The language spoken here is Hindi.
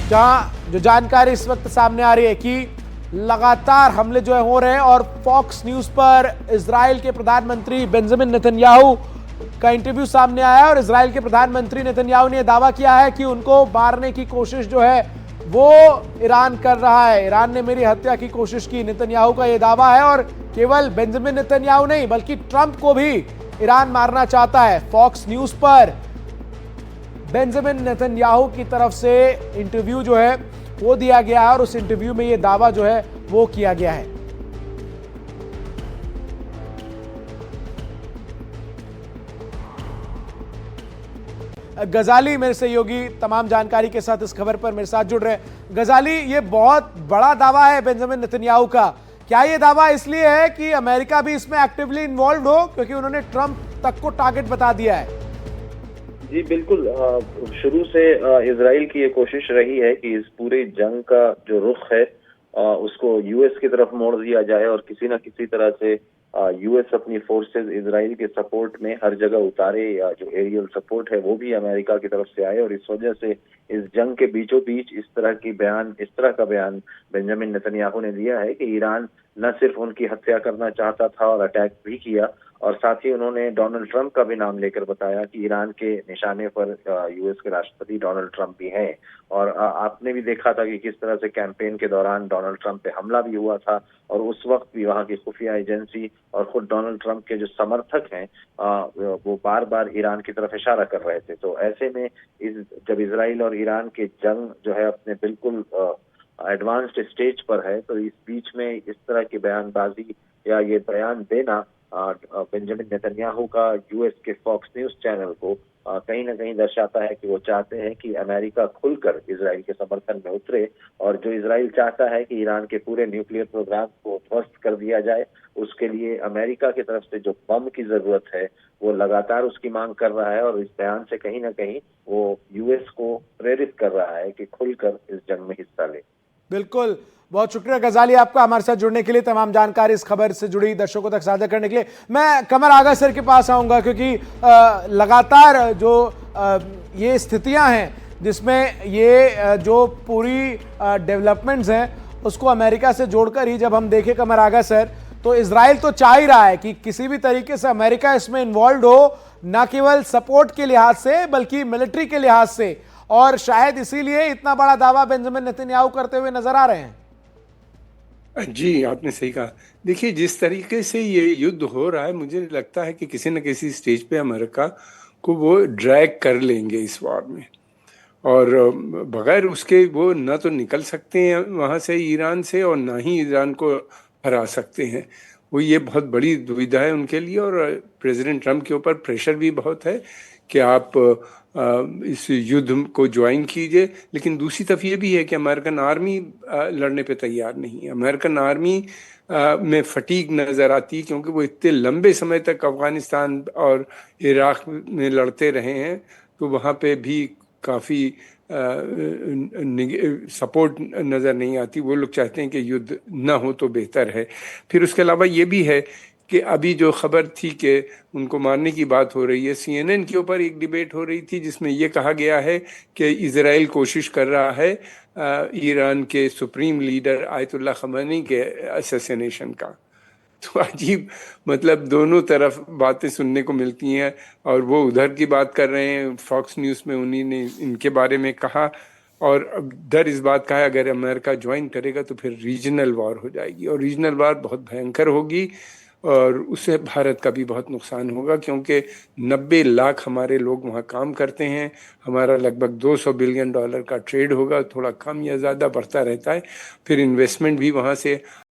जहां जो जानकारी इस वक्त सामने आ रही है कि लगातार हमले जो है हो रहे हैं और फॉक्स न्यूज पर इजराइल के प्रधानमंत्री बेंजामिन नेतन्याहू का इंटरव्यू सामने आया और इजराइल के प्रधानमंत्री नेतन्याहू ने दावा किया है कि उनको मारने की कोशिश जो है वो ईरान कर रहा है। ईरान ने मेरी हत्या की कोशिश की, नेतन्याहू का यह दावा है। और केवल बेंजामिन नेतन्याहू नहीं बल्कि ट्रंप को भी ईरान मारना चाहता है। फॉक्स न्यूज पर बेंजामिन नेतन्याहू की तरफ से इंटरव्यू जो है वो दिया गया है और उस इंटरव्यू में ये दावा जो है वो किया गया है। गजाली मेरे सहयोगी तमाम जानकारी के साथ इस खबर पर मेरे साथ जुड़ रहे हैं। गजाली, ये बहुत बड़ा दावा है बेंजामिन नेतन्याहू का। क्या ये दावा इसलिए है कि अमेरिका भी इसमें एक्टिवली इन्वॉल्व हो, क्योंकि उन्होंने ट्रंप तक को टारगेट बता दिया है? जी बिल्कुल, शुरू से इजराइल की ये कोशिश रही है कि इस पूरी जंग का जो रुख है उसको यूएस की तरफ मोड़ दिया जाए और किसी न किसी तरह से यूएस अपनी फोर्सेस इजराइल के सपोर्ट में हर जगह उतारे, या जो एरियल सपोर्ट है वो भी अमेरिका की तरफ से आए। और इस वजह से इस जंग के बीचों बीच इस तरह का बयान बेंजामिन नेतन्याहू ने दिया है कि ईरान न सिर्फ उनकी हत्या करना चाहता था और अटैक भी किया, और साथ ही उन्होंने डोनाल्ड ट्रंप का भी नाम लेकर बताया कि ईरान के निशाने पर यूएस के राष्ट्रपति डोनाल्ड ट्रंप भी हैं। और आपने भी देखा था कि किस तरह से कैंपेन के दौरान डोनाल्ड ट्रंप पे हमला भी हुआ था, और उस वक्त भी वहां की खुफिया एजेंसी और खुद डोनाल्ड ट्रंप के जो समर्थक हैं वो बार बार ईरान की तरफ इशारा कर रहे थे। तो ऐसे में जब इजराइल और ईरान के जंग जो है अपने बिल्कुल एडवांस्ड स्टेज पर है, तो इस बीच में इस तरह की बयानबाजी या ये बयान देना बेंजामिन नेतन्याहू का यूएस के फॉक्स न्यूज चैनल को कहीं ना कहीं दर्शाता है कि वो चाहते हैं कि अमेरिका खुलकर इजराइल के समर्थन में उतरे, और जो इजराइल चाहता है कि ईरान के पूरे न्यूक्लियर प्रोग्राम को ध्वस्त कर दिया जाए, उसके लिए अमेरिका की तरफ से जो बम की जरूरत है वो लगातार उसकी मांग कर रहा है। और इस बयान से कहीं ना कहीं वो यूएस को प्रेरित कर रहा है कि खुलकर इस जंग में हिस्सा ले। बिल्कुल, बहुत शुक्रिया गजाली आपका हमारे साथ जुड़ने के लिए, तमाम जानकारी इस खबर से जुड़ी दर्शकों तक साझा करने के लिए। मैं कमर आगा सर के पास आऊंगा, क्योंकि लगातार जो ये स्थितियां हैं जिसमें ये जो पूरी डेवलपमेंट्स हैं उसको अमेरिका से जोड़कर ही जब हम देखें कमर आगा सर, तो इजराइल तो चाह ही रहा है कि किसी भी तरीके से अमेरिका इसमें इन्वॉल्व हो, ना केवल सपोर्ट के लिहाज से बल्कि मिलिट्री के लिहाज से, और शायद इसीलिए इतना बड़ा दावा बेंजामिन नेतन्याहू करते हुए नजर आ रहे हैं। जी, आपने सही कहा। देखिए, जिस तरीके से ये युद्ध हो रहा है, मुझे लगता है कि किसी न किसी स्टेज पे अमेरिका को वो ड्रैग कर लेंगे इस वॉर में, और बगैर उसके वो ना तो निकल सकते हैं वहाँ से ईरान से, और ना ही ईरान को हरा सकते हैं। वो ये बहुत बड़ी दुविधा है उनके लिए, और प्रेसिडेंट ट्रंप के ऊपर प्रेशर भी बहुत है कि आप इस युद्ध को ज्वाइन कीजिए। लेकिन दूसरी तरफ ये भी है कि अमेरिकन आर्मी लड़ने पे तैयार नहीं है। अमेरिकन आर्मी में फटीग नज़र आती है, क्योंकि वो इतने लंबे समय तक अफ़गानिस्तान और इराक़ में लड़ते रहे हैं, तो वहाँ पे भी काफ़ी सपोर्ट नज़र नहीं आती। वो लोग चाहते हैं कि युद्ध ना हो तो बेहतर है। फिर उसके अलावा ये भी है कि अभी जो खबर थी कि उनको मारने की बात हो रही है, CNN के ऊपर एक डिबेट हो रही थी जिसमें ये कहा गया है कि इजराइल कोशिश कर रहा है ईरान के सुप्रीम लीडर आयतुल्लाह खमेनी के असैसिनेशन का। तो अजीब, मतलब दोनों तरफ बातें सुनने को मिलती हैं, और वो उधर की बात कर रहे हैं। फॉक्स न्यूज़ में उन्हीं ने इनके बारे में कहा, और डर इस बात का है अगर अमेरिका ज्वाइन करेगा तो फिर रीजनल वॉर हो जाएगी, और रीजनल वॉर बहुत भयंकर होगी, और उससे भारत का भी बहुत नुकसान होगा, क्योंकि 90 लाख हमारे लोग वहाँ काम करते हैं। हमारा लगभग $200 बिलियन का ट्रेड होगा, थोड़ा कम या ज़्यादा बढ़ता रहता है। फिर इन्वेस्टमेंट भी वहाँ से